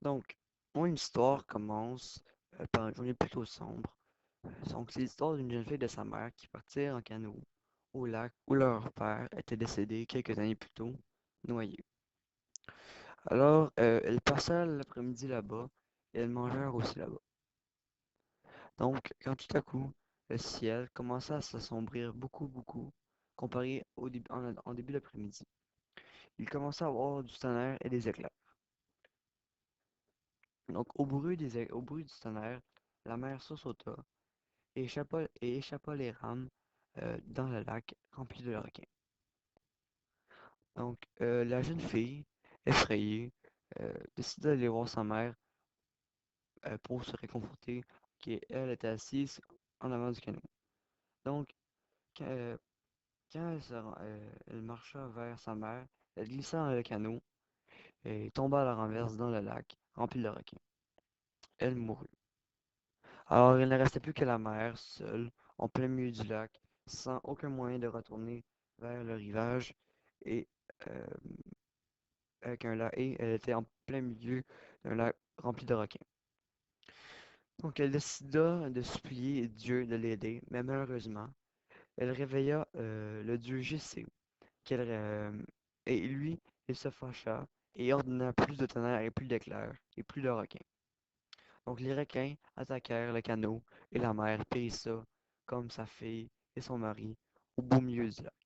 Donc, mon histoire commence par une journée plutôt sombre. Donc, c'est l'histoire d'une jeune fille de sa mère qui partit en canot au lac où leur père était décédé quelques années plus tôt, noyé. Alors, elle passa l'après-midi là-bas et elles mangèrent aussi là-bas. Donc, quand tout à coup, le ciel commença à s'assombrir beaucoup, beaucoup, comparé en début d'après-midi. Il commença à avoir du tonnerre et des éclairs. Donc, au bruit du tonnerre, la mère sursauta et échappa les rames dans le lac rempli de requins. Donc, la jeune fille, effrayée, décida d'aller voir sa mère pour se réconforter, qui, elle, était assise en avant du canot. Donc, quand, quand elle marcha vers sa mère, elle glissa dans le canot et tomba à la renverse dans le lac rempli de requins. Elle mourut. Alors, il ne restait plus que la mère, seule, en plein milieu du lac, sans aucun moyen de retourner vers le rivage, et euh, et elle était en plein milieu d'un lac rempli de requins. Donc, elle décida de supplier Dieu de l'aider, mais malheureusement, elle réveilla le dieu Gessé, qu'elle, et lui, il se fâcha et ordonna plus de tonnerre et plus d'éclairs et plus de requins. Donc les requins attaquèrent le canot et la mère périssa comme sa fille et son mari au beau milieu du lac.